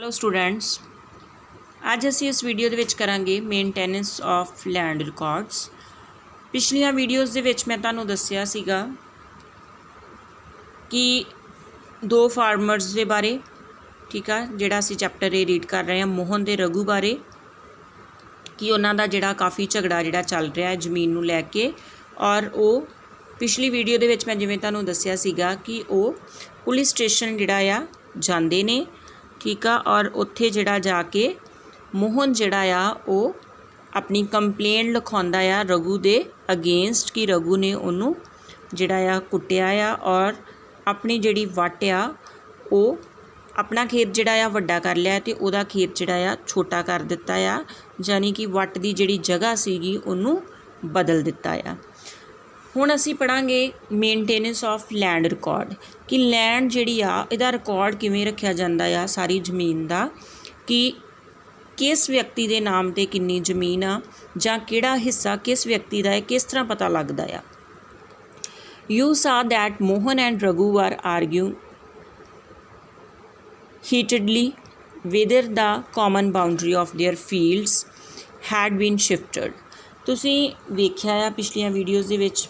Hello students, अज असी इस video दे विच करांगे मेनटेनेंस ऑफ लैंड रिकॉर्ड्स। पिछलियां वीडियोज़ दे विच मैं तुहानूं दस्सिया सीगा कि दो फार्मर्स दे बारे, ठीक है, जिहड़ा असी चैप्टर ये रीड कर रहे हैं मोहन ते रघु बारे, कि उन्हां दा जिहड़ा काफ़ी झगड़ा जिहड़ा चल रहा है जमीन नूं लैके। और वो पिछली वीडियो दे विच मैं जिवें तुहानूं दस्सिया सीगा कि वो पुलिस स्टेशन जिहड़ा आ जांदे ने, ठीक आ, और उत्थे जिहड़ा जाके मोहन जिहड़ा आ वो अपनी कंप्लेंट लिखाउंदा आ रघु दे अगेंस्ट कि रघु ने उन्हों जिहड़ा आ कुट्टिया आ और अपनी जिहड़ी वट आ वो अपना खेत जिहड़ा आ वड्डा कर लिया ते उहदा खेत जिहड़ा आ छोटा कर दिता आ, यानी कि वट दी जिहड़ी जगह सीगी उन्हों बदल दिता आ। हुण असी पढ़ांगे मेनटेनेंस ऑफ लैंड रिकॉर्ड कि लैंड जिहड़ी आ इहदा रिकॉर्ड किवें रखिया जांदा आ सारी जमीन दा, कि किस व्यक्ति दे नाम ते किन्नी जमीन आ जां किहड़ा हिस्सा किस व्यक्ति दा है, किस तरह पता लगदा आ। You saw that Mohan and Raghu are arguing heatedly whether the common boundary of their fields had been shifted। तुसीं वेख्या आ पिछलियां वीडियोज़ दे विच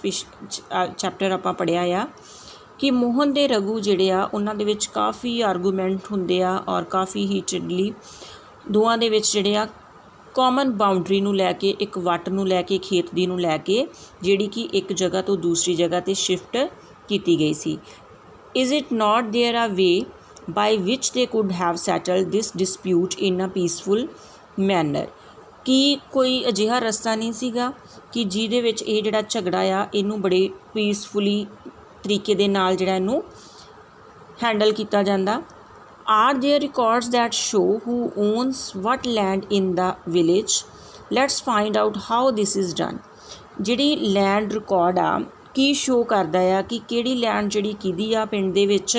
चैप्टर आपां पढ़िया आ कि मोहन ते रघु जिहड़े आ उन्हां दे विच काफ़ी आर्गूमेंट हुंदे आ और काफ़ी हीटडली दोवां दे विच जिहड़े आ कॉमन बाउंड्री नूं लैके एक वट नूं लैके खेत दी नूं लैके जिहड़ी कि एक जगह तो दूसरी जगह ते शिफ्ट कीती गई सी। Is it not there a way by which they could have settled this dispute in a peaceful manner। कि कोई अजिहा रस्ता नहीं सीगा कि जिहदे विच ये जिहड़ा झगड़ा आ इनू बड़े पीसफुली तरीके दे नाल जिहड़ा इनू हैंडल किया जांदा। Are there records that show who owns what land in the village, let's find out how this is done. जिहड़ी लैंड रिकॉर्ड आ की शो करदा आ कि किहड़ी लैंड जिहड़ी किहदी आ पिंड दे विच,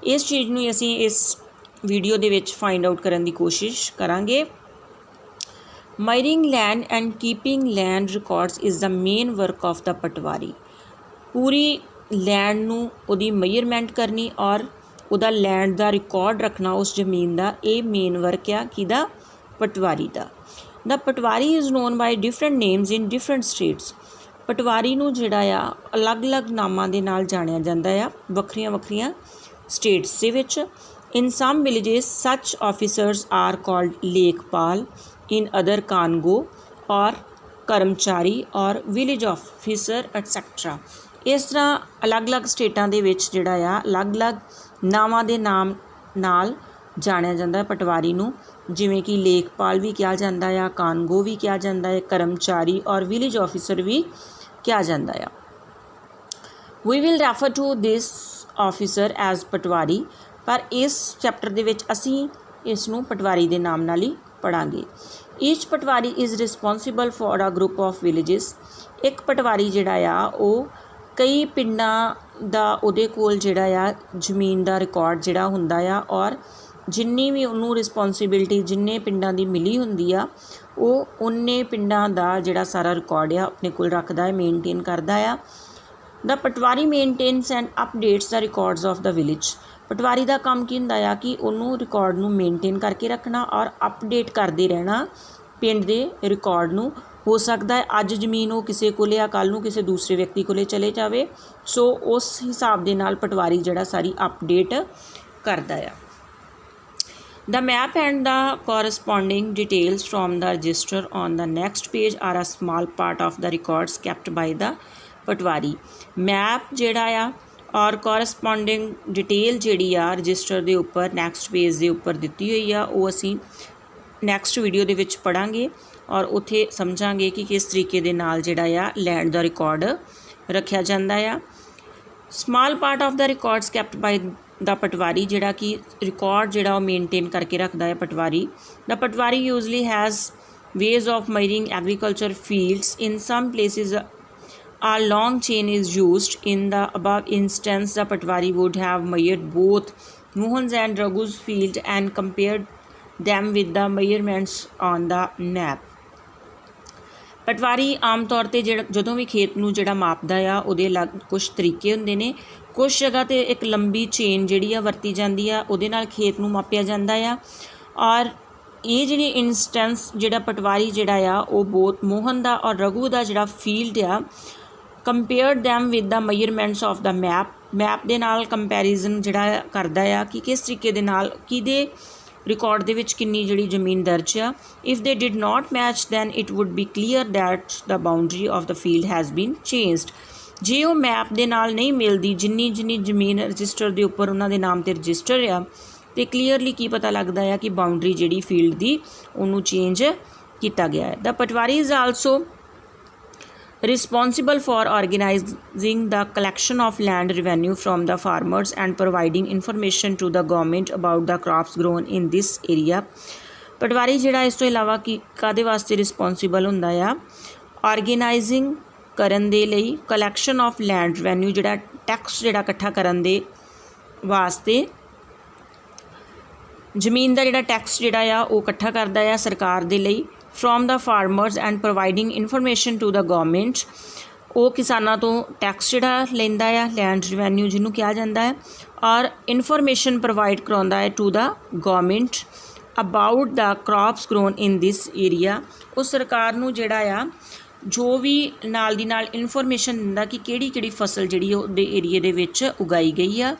इस चीज़ नूं असीं इस वीडियो दे विच फाइंड आउट करन दी कोशिश करांगे। Measuring land and keeping land records is the main work of the patwari. पूरी लैंड नूं उहदी मेजरमेंट करनी और उहदा लैंड दा रिकॉर्ड रखना उस जमीन दा, ये मेन वर्क आ किहदा, पटवारी दा। The patwari is known by different names in different states. Patwari नूं जिहड़ा आ अलग अलग नामां दे नाल जाणिया जांदा आ वखरियां वखरियां स्टेट्स दे विच। In some villages such officers are called lekhpal, in other Kango और कर्मचारी और विलेज ऑफिसर एटसैक्ट्रा। इस तरह अलग अलग स्टेटां दे विच जिहड़ा आ अलग अलग नावां दे नाम नाल जाणिया जांदा है पटवारी नूं, जिवें कि लेखपाल भी कहा जांदा आ, कानगो भी कहा जांदा है, कर्मचारी और विलेज ऑफिसर भी कहा जांदा आ। We will refer to this officer as patwari, पर इस चैप्टर दे विच असीं इसनूं पटवारी दे नाम नाल ही पढ़ांगे। Each patwari is responsible for a group of villages. एक पटवारी जिहड़ा आ वो कई पिंडां दा उहदे कोल जिहड़ा आ जमीन दा रिकॉर्ड जिहड़ा हुंदा आ, और जिन्नी भी उन्होंने रिस्पोंसिबिलिटी जिन्ने पिंडां दी मिली हुंदी आ वो उन्ने पिंडां दा जिहड़ा सारा रिकॉर्ड आ अपने कोल रखदा है, मेनटेन करदा आ। The patwari maintains and updates the records of the village. Patwari का काम की हुंदा आ कि उन्होंने रिकॉर्ड नूं मेनटेन करके रखना और अपडेट करते रहना पिंड दे रिकॉर्ड नूं। हो सकता है अज जमीन वो किसी को या कल नूं किसी दूसरे व्यक्ति को चले जाए, सो उस हिसाब दे नाल पटवारी जिहड़ा सारी अपडेट करदा आ। The map and the corresponding details from the register on the next page are a small part of the records kept by the patwari. Map जिहड़ा आ और कॉरस्पॉन्डिंग डिटेल जिहड़ी आ रजिस्टर दे उपर नैक्सट पेज दे उपर दित्ती हुई आ, वो असीं नैक्सट वीडियो दे विच पढ़ांगे और उत्थे समझांगे कि किस तरीके दे नाल जिहड़ा आ लैंड दा रिकॉर्ड रखिया जांदा आ। Small part of the records kept by the patwari, जिहड़ा कि रिकॉर्ड जिहड़ा वो मेनटेन करके रखदा है patwari. The patwari usually has ways of measuring agriculture fields. In some places a long chain is used। In the above instance, the Patwari would have measured both Mohan's and Raghu's field and compared them with the measurements on the map। पटवारी आम तौर पर जदों भी खेत नूं जिहड़ा मापदा आ उहदे अलग कुछ तरीके हुंदे ने। कुछ जगह ते एक लंबी चेन जिहड़ी आ वरती जांदी आ, उहदे नाल खेत नूं मापिया जांदा आ और ये जिहड़ी इंस्टेंस जिहड़ा पटवारी जिहड़ा आ वो बोथ मोहन दा और रघु दा जिहड़ा फील्ड आ compare them with the measurements of the map दे नाल कंपैरिजन जिहड़ा करदा आ कि किस तरीके दे नाल किहदे रिकॉर्ड दे विच किन्नी जिहड़ी जमीन दर्ज आ। If they did not match then it would be clear that the boundary of the field has been changed. जे वो मैप दे नाल नहीं मिलदी जिन्नी जिन्नी जमीन रजिस्टर दे उपर उन्हां दे नाम ते रजिस्टर आ तो क्लीयरली की पता लगता है कि बाउंड्री जिहड़ी फील्ड की उन्होंने चेंज किया गया है। The patwari is also responsible for organizing the collection of land revenue from the farmers and providing information to the government about the crops grown in this area. Patwari जिहड़ा इस तो इलावा कि कादे वास्ते रिस्पॉन्सिबल हुंदा आ ऑर्गेनाइजिंग करन दे लई कलैक्शन ऑफ लैंड रिवेन्यू जिहड़ा tax जिहड़ा इकट्ठा करन दे वास्ते जमीन का जिहड़ा टैक्स जिहड़ा आ वो इकट्ठा करदा आ सरकार दे लई from the farmers and providing information to the government. वो किसानां तो टैक्स जिहड़ा लैंदा आ लैंड रिवेन्यू जिन्हों कहा जाता है और इन्फॉर्मेशन प्रोवाइड कराउंदा है to the government about the crops grown in this area. उस सरकार नूं जिहड़ा आ जो भी नाल दी नाल इन्फॉर्मेशन दिंदा कि किहड़ी फसल जिहड़ी उहदे एरिए दे विच उगाई गई आ।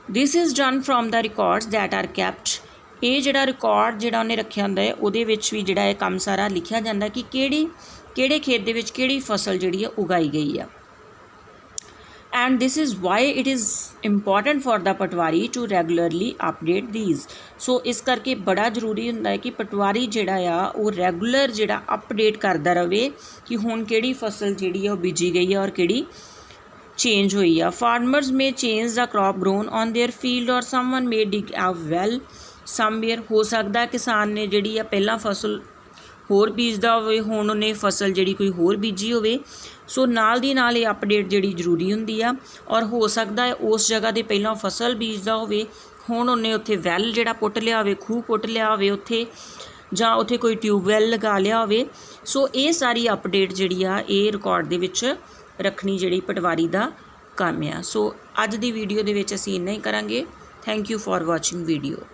This is done from the records that are kept. ये जिहड़ा रिकॉर्ड जिहड़ा उन्हें रखिया हुंदा है उहदे विच भी जिहड़ा काम सारा लिखिया जाता कि किहड़े खेत दे विच किहड़ी फसल जिहड़ी उगाई गई है। And this is why it is important for the patwari to regularly update these. So इस करके बड़ा जरूरी हुंदा है कि पटवारी जिहड़ा आ वो रेगुलर जिहड़ा अपडेट करता रहे कि हुण किहड़ी फसल जिहड़ी है वो बीजी गई है और किहड़ी चेंज हुई है। फार्मर्स में change the crop grown on their field और समवन मे डिग अ वैल समवेयर। हो सकता किसान ने जिहड़ी आ पहला फसल होर बीजदा होवे हुण उन्हें फसल जिहड़ी कोई होर बीजी होवे। सो नाल दी नाल ये अपडेट जिहड़ी जरूरी हुंदी आ और हो सकता है उस जगह दे पहला फसल बीजदा होवे हुण उन्हें उत्थे वैल जिहड़ा पुट लिया होवे खूह पुट लिया होवे उत्थे जां उत्थे कोई ट्यूबवैल लगा लिया होवे। सो ये सारी अपडेट जिहड़ी आ ये रिकॉर्ड दे विच रखनी जिहड़ी पटवारी दा काम आ। सो अज दी वीडियो दे विच असीं इन्ना ही करांगे। Thank you for watching video.